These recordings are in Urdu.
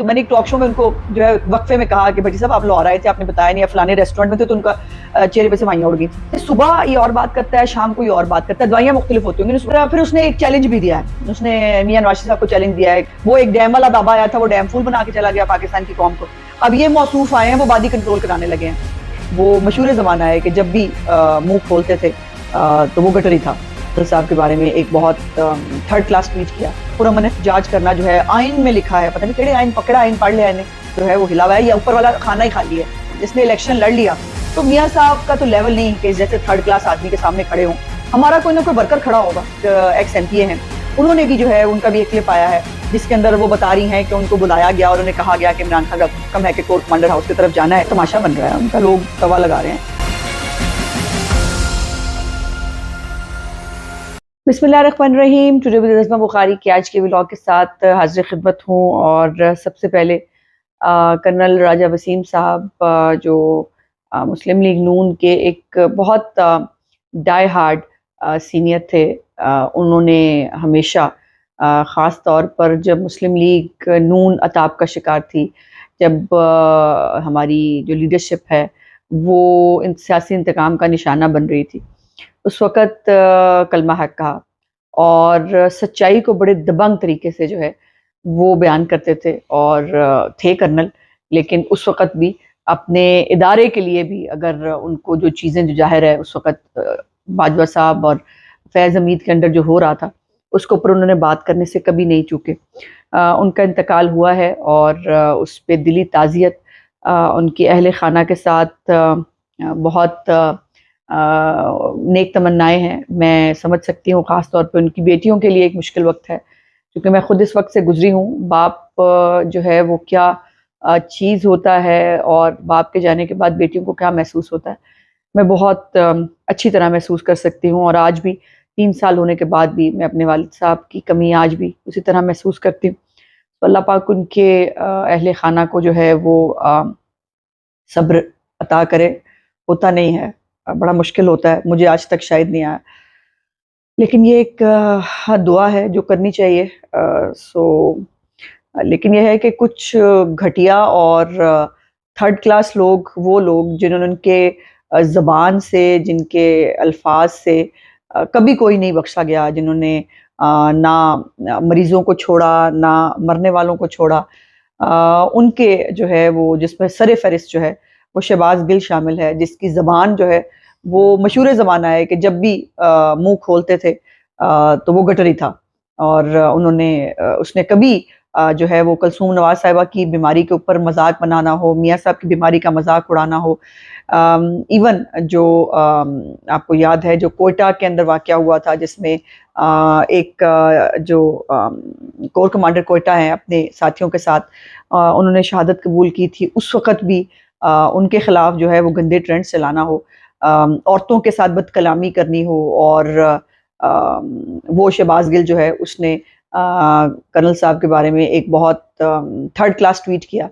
تو میں نے ایک ٹاک شو میں ان کو جو ہے وقفے میں کہا کہ بھٹی صاحب آپ لوگ آ رہے تھے، آپ نے بتایا نہیں، فلانے ریسٹورینٹ میں تھے تو ان کا چہرے پہ سے وائیاں اڑ گئی تھیں. صبح یہ اور بات کرتا ہے، شام کو یہ اور بات کرتا ہے، دوائیاں مختلف ہوتی ہوں گی. پھر اس نے ایک چیلنج بھی دیا ہے، اس نے میاں نواز صاحب کو چیلنج دیا ہے. وہ ایک ڈیم والا بابا آیا تھا، وہ ڈیم فول بنا کے چلا گیا پاکستان کی قوم کو. اب یہ موصوف آئے ہیں، وہ بادی کنٹرول کرانے لگے ہیں. وہ مشہور زمانہ ہے کہ جب بھی منہ کھولتے تھے تو وہ گٹری تھا. صاحب کے بارے میں ایک بہت تھرڈ کلاس ٹویٹ کیا. پورا من جاج کرنا جو ہے آئین میں لکھا ہے، پتہ نہیں کیڑے آئین پکڑا، آئین پڑھ لیا نے جو ہے وہ ہلا ہوا ہے، یا اوپر والا کھانا ہی خالی ہے جس نے الیکشن لڑ لیا. تو میاں صاحب کا تو لیول نہیں کہ جیسے تھرڈ کلاس آدمی کے سامنے کھڑے ہوں. ہمارا کوئی نہ کوئی ورکر کھڑا ہوگا، ایکس ایم پی اے ہیں، انہوں نے بھی جو ہے ان کا بھی ایک کلپ آیا ہے جس کے اندر وہ بتا رہی ہیں کہ ان کو بلایا گیا اور انہیں کہا گیا کہ عمران خان کا حکم ہے کہ کورٹ کمانڈر ہاؤس کی طرف جانا ہے. تماشا بن رہا ہے ان کا، لوگ توا لگا رہے ہیں. بسم اللہ الرحمن الرحیم. ٹوڈے ود نظمہ بخاری کی آج کے ولاگ کے ساتھ حاضر خدمت ہوں. اور سب سے پہلے کرنل راجہ وسیم صاحب جو مسلم لیگ نون کے ایک بہت ڈائی ہارڈ سینئر تھے، انہوں نے ہمیشہ خاص طور پر جب مسلم لیگ نون عطاب کا شکار تھی، جب ہماری جو لیڈرشپ ہے وہ سیاسی انتقام کا نشانہ بن رہی تھی، اس وقت کلمہ حق کہا اور سچائی کو بڑے دبنگ طریقے سے جو ہے وہ بیان کرتے تھے. اور تھے کرنل، لیکن اس وقت بھی اپنے ادارے کے لیے بھی اگر ان کو جو چیزیں جو ظاہر ہے اس وقت باجوہ صاحب اور فیض حمید کے انڈر جو ہو رہا تھا اس کے اوپر انہوں نے بات کرنے سے کبھی نہیں چوکے. ان کا انتقال ہوا ہے اور اس پہ دلی تعزیت ان کی اہل خانہ کے ساتھ بہت نیک تمنائیں ہیں. میں سمجھ سکتی ہوں خاص طور پہ ان کی بیٹیوں کے لیے ایک مشکل وقت ہے، کیونکہ میں خود اس وقت سے گزری ہوں. باپ جو ہے وہ کیا چیز ہوتا ہے اور باپ کے جانے کے بعد بیٹیوں کو کیا محسوس ہوتا ہے، میں بہت اچھی طرح محسوس کر سکتی ہوں. اور آج بھی 3 سال ہونے کے بعد بھی میں اپنے والد صاحب کی کمی آج بھی اسی طرح محسوس کرتی ہوں. تو اللہ پاک ان کے اہل خانہ کو جو ہے وہ صبر عطا کرے. ہوتا نہیں ہے، بڑا مشکل ہوتا ہے، مجھے آج تک شاید نہیں آیا، لیکن یہ ایک دعا ہے جو کرنی چاہیے. لیکن یہ ہے کہ کچھ گھٹیا اور تھرڈ کلاس لوگ، وہ لوگ جنہوں نے ان کے زبان سے، جن کے الفاظ سے کبھی کوئی نہیں بخشا گیا، جنہوں نے نہ مریضوں کو چھوڑا نہ مرنے والوں کو چھوڑا، ان کے جو ہے وہ جس میں سر فہرست جو ہے وہ شہباز گل شامل ہے، جس کی زبان جو ہے وہ مشہور زمانہ ہے کہ جب بھی منہ کھولتے تھے تو وہ گٹری تھا. اور اس نے کبھی جو ہے وہ کلثوم نواز صاحبہ کی بیماری کے اوپر مذاق بنانا ہو، میاں صاحب کی بیماری کا مذاق اڑانا ہو. ایون جو آپ کو یاد ہے جو کوئٹہ کے اندر واقعہ ہوا تھا، جس میں ایک جو کور کمانڈر کوئٹہ ہیں اپنے ساتھیوں کے ساتھ انہوں نے شہادت قبول کی تھی، اس وقت بھی ان کے خلاف جو ہے وہ گندے ٹرینڈ چلانا ہو، عورتوں کے ساتھ بد کلامی کرنی ہو. اور وہ شہباز گل جو ہے اس نے کرنل صاحب کے بارے میں ایک بہت تھرڈ کلاس ٹویٹ کیا.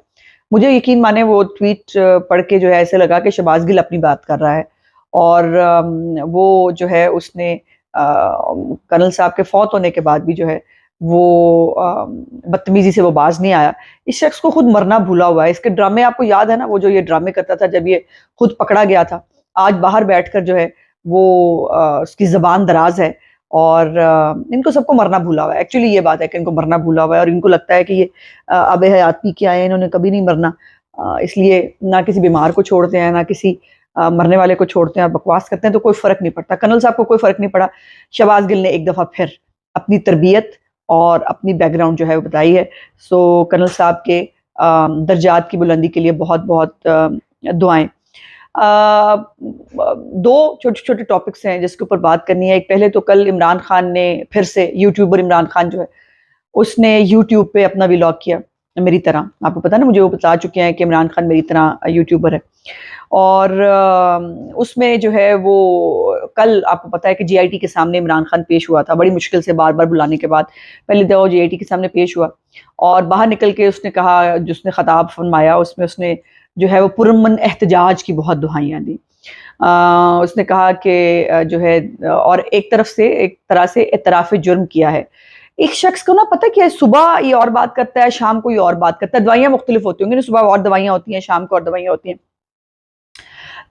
مجھے یقین مانے وہ ٹویٹ پڑھ کے جو ہے ایسے لگا کہ شہباز گل اپنی بات کر رہا ہے. اور وہ جو ہے اس نے کرنل صاحب کے فوت ہونے کے بعد بھی جو ہے وہ بدتمیزی سے وہ باز نہیں آیا. اس شخص کو خود مرنا بھولا ہوا ہے. اس کے ڈرامے آپ کو یاد ہے نا، وہ جو یہ ڈرامے کرتا تھا جب یہ خود پکڑا گیا تھا. آج باہر بیٹھ کر جو ہے وہ اس کی زبان دراز ہے اور ان کو سب کو مرنا بھولا ہوا ہے. ایکچولی یہ بات ہے کہ ان کو مرنا بھولا ہوا ہے اور ان کو لگتا ہے کہ یہ آب حیات پی کے آئے ہیں، انہوں نے کبھی نہیں مرنا، اس لیے نہ کسی بیمار کو چھوڑتے ہیں نہ کسی مرنے والے کو چھوڑتے ہیں اور بکواس کرتے ہیں تو کوئی فرق نہیں پڑتا. کرنل صاحب کو کوئی فرق نہیں پڑا. شہباز گل نے ایک دفعہ پھر اپنی تربیت اور اپنی بیک گراؤنڈ جو ہے وہ بتائی ہے. سو کرنل صاحب کے درجات کی بلندی کے لیے بہت بہت دعائیں. 2 چھوٹے چھوٹے ٹاپکس ہیں جس کے اوپر بات کرنی ہے. ایک پہلے تو کل عمران خان نے پھر سے، یوٹیوبر عمران خان جو ہے اس نے یوٹیوب پہ اپنا ولاگ کیا میری طرح. آپ کو پتا نا، مجھے وہ بتا چکے ہیں کہ عمران خان میری طرح یوٹیوبر ہے. اور اس میں جو ہے وہ کل آپ کو پتا ہے کہ جی آئی ٹی کے سامنے عمران خان پیش ہوا تھا، بڑی مشکل سے بار بار بلانے کے بعد پہلی دفعہ جی آئی ٹی کے سامنے پیش ہوا. اور باہر نکل کے اس نے کہا، جس نے خطاب فرمایا اس میں اس نے جو ہے وہ پرامن احتجاج کی بہت دہائیاں دی. اس نے کہا کہ جو ہے، اور ایک طرح سے اعتراف جرم کیا ہے. ایک شخص کو نا پتہ کیا ہے، صبح یہ اور بات کرتا ہے، شام کو یہ اور بات کرتا ہے، دوائیاں مختلف ہوتی ہوں گی نا، صبح اور دوائیاں ہوتی ہیں، شام کو اور دوائیاں ہوتی ہیں.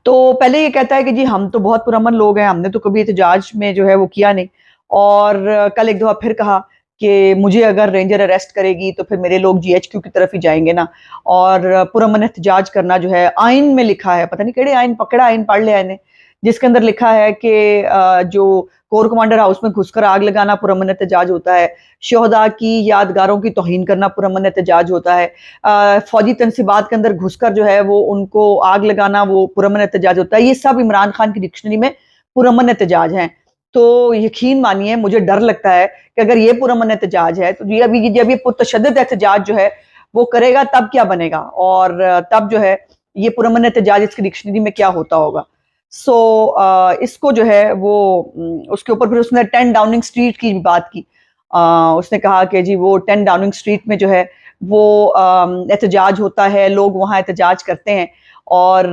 تو پہلے یہ کہتا ہے کہ جی ہم تو بہت پرامن لوگ ہیں، ہم نے تو کبھی احتجاج میں جو ہے وہ کیا نہیں. اور کل ایک دفعہ پھر کہا کہ مجھے اگر رینجر اریسٹ کرے گی تو پھر میرے لوگ جی ایچ کیو کی طرف ہی جائیں گے نا. اور پرامن احتجاج کرنا جو ہے آئین میں لکھا ہے، پتہ نہیں کیڑے آئین پکڑا، آئین پڑھ لیا نے، جس کے اندر لکھا ہے کہ جو کور کمانڈر ہاؤس میں گھس کر آگ لگانا پرامن احتجاج ہوتا ہے، شہداء کی یادگاروں کی توہین کرنا پرامن احتجاج ہوتا ہے، فوجی تنصیبات کے اندر گھس کر جو ہے وہ ان کو آگ لگانا وہ پرامن احتجاج ہوتا ہے. یہ سب عمران خان کی ڈکشنری میں پرامن احتجاج ہیں. تو یقین مانیے مجھے ڈر لگتا ہے کہ اگر یہ پرامن احتجاج ہے تو جب یہ پرتشدد احتجاج جو ہے وہ کرے گا تب کیا بنے گا، اور تب جو ہے یہ پرامن احتجاج اس کی ڈکشنری میں کیا ہوتا ہوگا. سو اس کو جو ہے وہ اس کے اوپر پھر اس نے 10 ڈاؤننگ اسٹریٹ کی بات کی. اس نے کہا کہ جی وہ 10 ڈاؤننگ اسٹریٹ میں جو ہے وہ احتجاج ہوتا ہے، لوگ وہاں احتجاج کرتے ہیں اور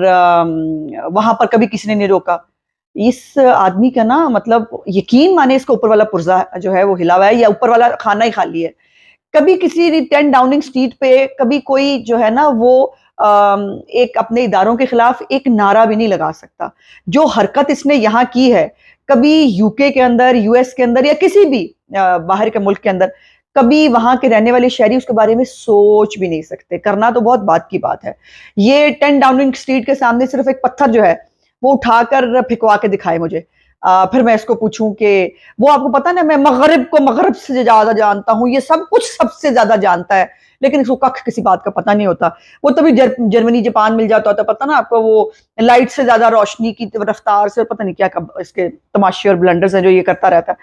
وہاں پر کبھی کسی نے نہیں روکا. اس آدمی کا نا مطلب یقین مانے اس کو اوپر والا پرزا جو ہے وہ ہلا ہوا ہے یا اوپر والا کھانا ہی خالی ہے. کبھی کسی 10 ڈاؤننگ اسٹریٹ پہ کبھی کوئی جو ہے نا وہ ایک اپنے اداروں کے خلاف ایک نعرہ بھی نہیں لگا سکتا. جو حرکت اس نے یہاں کی ہے، کبھی یو کے کے اندر، یو ایس کے اندر یا کسی بھی باہر کے ملک کے اندر کبھی وہاں کے رہنے والے شہری اس کے بارے میں سوچ بھی نہیں سکتے. کرنا تو بہت بات کی بات ہے. یہ 10 ڈاؤننگ اسٹریٹ کے سامنے صرف ایک پتھر جو ہے وہ اٹھا کر پھکوا کے دکھائے مجھے، پھر میں اس کو پوچھوں کہ وہ آپ کو پتا نا میں مغرب کو مغرب سے زیادہ جانتا ہوں، یہ سب کچھ سب سے زیادہ جانتا ہے، لیکن اس کو کخ کسی بات کا پتہ نہیں ہوتا. وہ تبھی جرمنی جاپان مل جاتا ہوتا، پتہ نا آپ کو، وہ لائٹ سے زیادہ روشنی کی رفتار سے پتہ نہیں کیا اس کے تماشے اور بلنڈرز ہیں جو یہ کرتا رہتا ہے.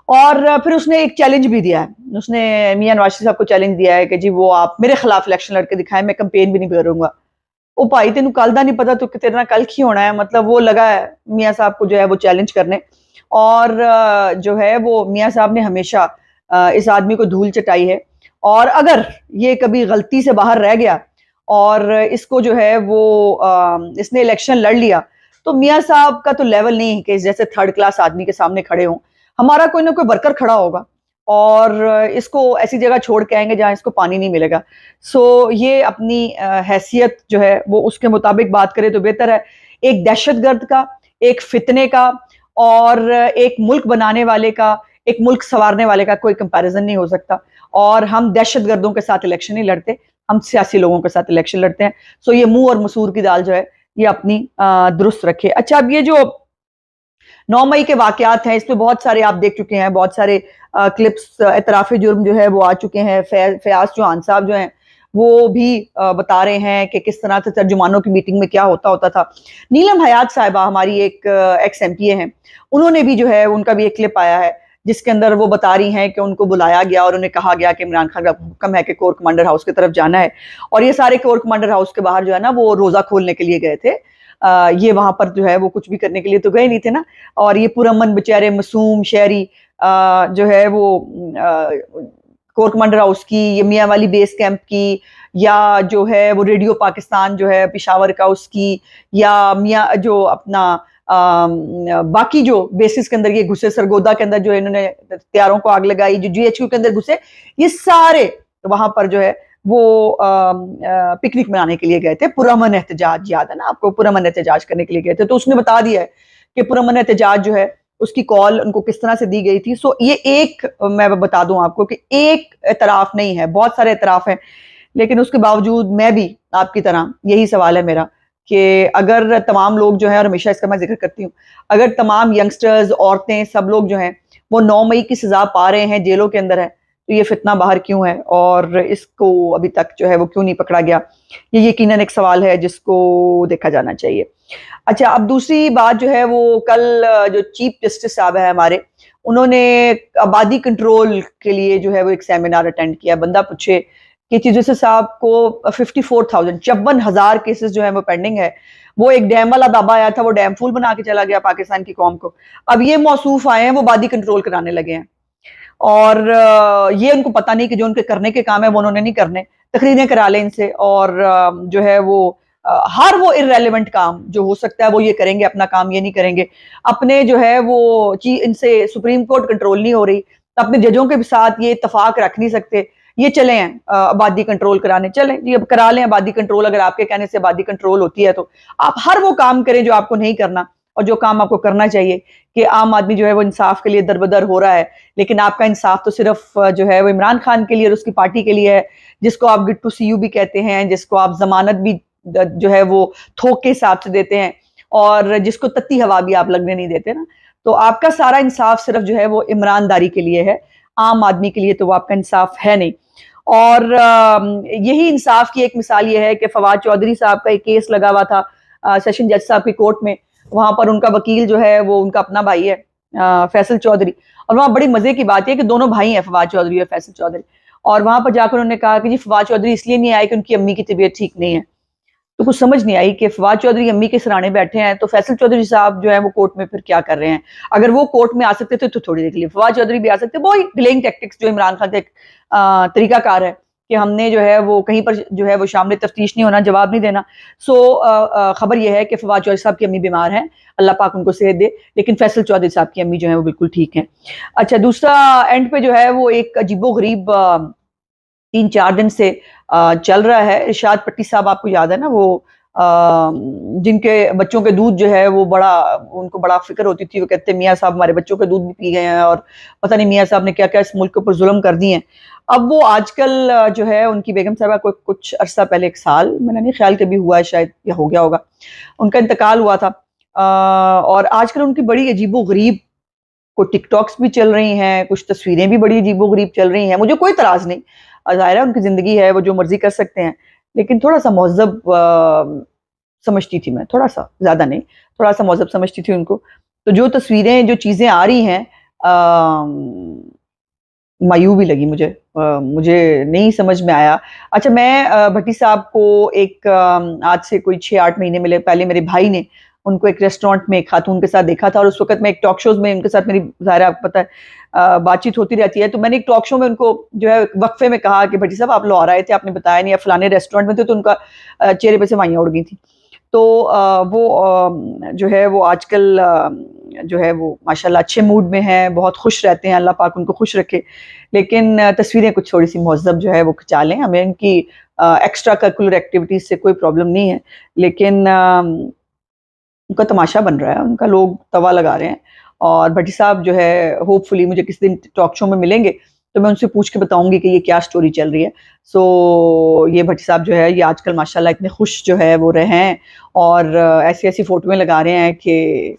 اور پھر اس نے ایک چیلنج بھی دیا ہے، اس نے میاں نواز شریف صاحب کو چیلنج دیا ہے کہ جی وہ آپ میرے خلاف الیکشن لڑ کے دکھائیں، میں کمپین بھی نہیں کروں گا. او بھائی تینوں کل دا نہیں پتا تو تیرنا کل کی ہونا ہے. مطلب وہ لگا ہے میاں صاحب کو جو ہے وہ چیلنج کرنے، اور جو ہے وہ میاں صاحب نے ہمیشہ اس آدمی کو دھول چٹائی ہے. اور اگر یہ کبھی غلطی سے باہر رہ گیا اور اس کو جو ہے وہ اس نے الیکشن لڑ لیا تو میاں صاحب کا تو لیول نہیں ہے کہ جیسے 3rd کلاس آدمی کے سامنے کھڑے ہوں. ہمارا کوئی نہ کوئی ورکر کھڑا ہوگا اور اس کو ایسی جگہ چھوڑ کے آئیں گے جہاں اس کو پانی نہیں ملے گا. سو یہ اپنی حیثیت جو ہے وہ اس کے مطابق بات کرے تو بہتر ہے. ایک دہشت گرد کا، ایک فتنے کا اور ایک ملک بنانے والے کا، ایک ملک سنوارنے والے کا کوئی کمپیریزن نہیں ہو سکتا. اور ہم دہشت گردوں کے ساتھ الیکشن نہیں لڑتے، ہم سیاسی لوگوں کے ساتھ الیکشن لڑتے ہیں. سو یہ منہ اور مسور کی دال جو ہے یہ اپنی درست رکھے. اچھا، اب یہ جو 9 مئی کے واقعات ہیں اس میں بہت سارے آپ دیکھ چکے ہیں، بہت سارے کلپس اعتراف جرم جو ہے وہ آ چکے ہیں. فیاض چوہان صاحب جو ہیں وہ بھی بتا رہے ہیں کہ کس طرح سے ترجمانوں کی میٹنگ میں کیا ہوتا تھا. نیلم حیات صاحبہ ہماری ایک ایکس ایم پی اے ہیں، انہوں نے بھی جو ہے ان کا بھی ایک کلپ آیا ہے جس کے اندر وہ بتا رہی ہیں کہ ان کو بلایا گیا اور انہیں کہا گیا کہ عمران خان کا حکم ہے کہ کور کمانڈر ہاؤس کی طرف جانا ہے. اور یہ سارے کور کمانڈر ہاؤس کے باہر جو ہے نا وہ روزہ کھولنے کے لیے گئے تھے. یہ وہاں پر جو ہے وہ کچھ بھی کرنے کے لیے تو گئے نہیں تھے نا. اور یہ پرامن بیچارے معصوم شہری جو ہے وہ کور کمانڈر ہاؤس کی، یہ میاں والی بیس کیمپ کی، یا جو ہے وہ ریڈیو پاکستان جو ہے پشاور کا اس کی، یا میاں جو اپنا باقی جو بیسز کے اندر یہ گھسے، سرگودا کے اندر جو انہوں نے تیاروں کو آگ لگائی، جو جی ایچ کیو کے اندر گھسے، یہ سارے وہاں پر جو ہے وہ پکنک منانے کے لیے گئے تھے. پرامن احتجاج یاد ہے نا آپ کو، پرامن احتجاج کرنے کے لیے گئے تھے. تو اس نے بتا دیا ہے کہ پرامن احتجاج جو ہے اس کی کال ان کو کس طرح سے دی گئی تھی. سو یہ ایک میں بتا دوں آپ کو کہ ایک اعتراف نہیں ہے، بہت سارے اعتراف ہیں. لیکن اس کے باوجود میں بھی آپ کی طرح یہی سوال ہے میرا کہ اگر تمام لوگ جو ہیں، اور ہمیشہ اس کا میں ذکر کرتی ہوں، اگر تمام ینگسٹرز، عورتیں، سب لوگ جو ہیں وہ 9 مئی کی سزا پا رہے ہیں، جیلوں کے اندر ہے، تو یہ فتنہ باہر کیوں ہے اور اس کو ابھی تک جو ہے وہ کیوں نہیں پکڑا گیا؟ یہ یقیناً ایک سوال ہے جس کو دیکھا جانا چاہیے. اچھا، اب دوسری بات جو ہے وہ کل جو چیف جسٹس صاحب ہے ہمارے، انہوں نے آبادی کنٹرول کے لیے جو ہے وہ ایک سیمینار اٹینڈ کیا. بندہ پوچھے کہ چیف جسٹس صاحب کو 54,000 کیسز جو ہیں وہ پینڈنگ ہے. وہ ایک ڈیم والا بابا آیا تھا، وہ ڈیم فول بنا کے چلا گیا پاکستان کی قوم کو. اب یہ موصوف آئے ہیں، وہ آبادی کنٹرول کرانے لگے ہیں، اور یہ ان کو پتہ نہیں کہ جو ان کے کرنے کے کام ہے وہ انہوں نے نہیں کرنے. تقریریں کرا لیں ان سے، اور جو ہے وہ ہر وہ ارریلیونٹ کام جو ہو سکتا ہے وہ یہ کریں گے، اپنا کام یہ نہیں کریں گے. اپنے جو ہے وہ ان سے سپریم کورٹ کنٹرول نہیں ہو رہی، تو اپنے ججوں کے ساتھ یہ اتفاق رکھ نہیں سکتے یہ چلے ہیں آبادی کنٹرول کرانے، چلیں جی اب کرا لیں آبادی کنٹرول، اگر آپ کے کہنے سے آبادی کنٹرول ہوتی ہے تو آپ ہر وہ کام کریں جو آپ کو نہیں کرنا اور جو کام آپ کو کرنا چاہیے، کہ عام آدمی جو ہے وہ انصاف کے لیے دربدر ہو رہا ہے، لیکن آپ کا انصاف تو صرف جو ہے وہ عمران خان کے لیے اور اس کی پارٹی کے لیے ہے، جس کو آپ گٹ ٹو سی یو بھی کہتے ہیں، جس کو آپ ضمانت بھی جو ہے وہ تھوک کے حساب سے دیتے ہیں، اور جس کو تتی ہوا بھی آپ لگنے نہیں دیتے نا، تو آپ کا سارا انصاف صرف جو ہے وہ عمران داری کے لیے ہے، عام آدمی کے لیے تو وہ آپ کا انصاف ہے نہیں۔ اور یہی انصاف کی ایک مثال یہ ہے کہ فواد چودھری صاحب کا ایک کیس لگا ہوا تھا سیشن جج صاحب کی کورٹ میں، وہاں پر ان کا وکیل جو ہے وہ ان کا اپنا بھائی ہے فیصل چودھری، اور وہاں بڑی مزے کی بات یہ کہ دونوں بھائی ہیں فواد چودھری اور فیصل چودھری، اور وہاں پر جا کر انہوں نے کہا کہ جی فواد چودھری اس لیے نہیں آئے کہ ان کی امی کی طبیعت ٹھیک نہیں ہے، تو کچھ سمجھ نہیں آئی کہ فواد چودھری امی کے سرانے بیٹھے ہیں تو فیصل چودھری صاحب جو ہے وہ کورٹ میں پھر کیا کر رہے ہیں؟ اگر وہ کورٹ میں آ سکتے تھے تو تھوڑی دیر کے لیے فواد چودھری بھی آ سکتے، وہی ڈیلینگ ٹیکٹکس جو عمران خان کا ایک طریقہ کار ہے کہ ہم نے جو ہے وہ کہیں پر جو ہے وہ شامل تفتیش نہیں ہونا، جواب نہیں دینا۔ سو خبر یہ ہے کہ فواد چودھری صاحب کی امی بیمار ہیں، اللہ پاک ان کو صحت دے، لیکن فیصل چودھری صاحب کی امی جو ہے وہ بالکل ٹھیک ہیں۔ اچھا دوسرا اینڈ پہ جو ہے وہ ایک عجیب و غریب 3-4 دن سے چل رہا ہے، ارشاد پٹی صاحب آپ کو یاد ہے نا، وہ جن کے بچوں کے دودھ جو ہے وہ بڑا ان کو بڑا فکر ہوتی تھی، وہ کہتے ہیں میاں صاحب ہمارے بچوں کے دودھ بھی پی گئے ہیں اور پتہ نہیں میاں صاحب نے کیا کیا اس ملک کے اوپر ظلم کر دیے ہیں۔ اب وہ آج کل جو ہے ان کی بیگم صاحبہ کو کچھ عرصہ پہلے 1 سال میں نے نہیں خیال کبھی ہوا ہے شاید یا ہو گیا ہوگا، ان کا انتقال ہوا تھا، اور آج کل ان کی بڑی عجیب و غریب کوئی ٹک ٹاکس بھی چل رہی ہیں، کچھ تصویریں بھی بڑی عجیب و غریب چل رہی ہیں، مجھے کوئی اعتراض نہیں، ظاہر ہے ان کی زندگی ہے وہ جو مرضی کر سکتے ہیں، لیکن تھوڑا سا مہذب سمجھتی تھی میں، تھوڑا سا زیادہ نہیں، تھوڑا سا مہذب سمجھتی تھی ان کو، تو جو تصویریں جو چیزیں آ رہی ہیں مایوب بھی لگی مجھے نہیں سمجھ میں آیا۔ اچھا میں بھٹی صاحب کو ایک آج سے کوئی 6-8 مہینے پہلے میرے بھائی نے ان کو ایک ریسٹورنٹ میں ایک خاتون کے ساتھ دیکھا تھا، اور اس وقت میں ایک ٹاک شوز میں ان کے ساتھ میری ظاہر آپ کو پتہ ہے بات چیت ہوتی رہتی ہے، تو میں نے ایک ٹاک شو میں ان کو جو ہے وقفے میں کہا کہ بھٹی صاحب آپ لوگ آ رہے تھے، آپ نے بتایا نہیں، آپ فلانے ریسٹورنٹ میں تھے، تو ان کا چہرے پہ سے وائیاں اڑ گئی تھیں، تو وہ جو ہے وہ آج کل جو ہے وہ ماشاءاللہ اچھے موڈ میں ہیں، بہت خوش رہتے ہیں، اللہ پاک ان کو خوش رکھے، لیکن تصویریں کچھ تھوڑی سی مہذب جو ہے وہ کھچا لیں، ہمیں ان کی ایکسٹرا کریکولر ایکٹیویٹیز سے کوئی پرابلم نہیں ہے، لیکن ان کا تماشا بن رہا ہے، ان کا لوگ توا لگا رہے ہیں، اور بھٹی صاحب جو ہے ہوپ فلی مجھے کسی دن ٹاک شو میں ملیں گے تو میں ان سے پوچھ کے بتاؤں گی کہ یہ کیا سٹوری چل رہی ہے۔ سو یہ بھٹی صاحب جو ہے یہ آج کل ماشاءاللہ اتنے خوش جو ہے وہ رہے ہیں، اور ایسی ایسی فوٹویں لگا رہے ہیں کہ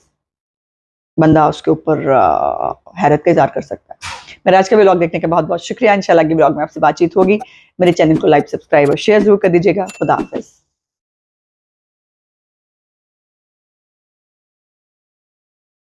بندہ اس کے اوپر حیرت کا اظہار کر سکتا ہے۔ میرا آج کا ولاگ دیکھنے کا بہت بہت شکریہ، انشاءاللہ اگلی ولاگ میں آپ سے بات چیت ہوگی، میرے چینل کو لائک سبسکرائب اور شیئر ضرور کر دیجیے گا۔ خدا حافظ۔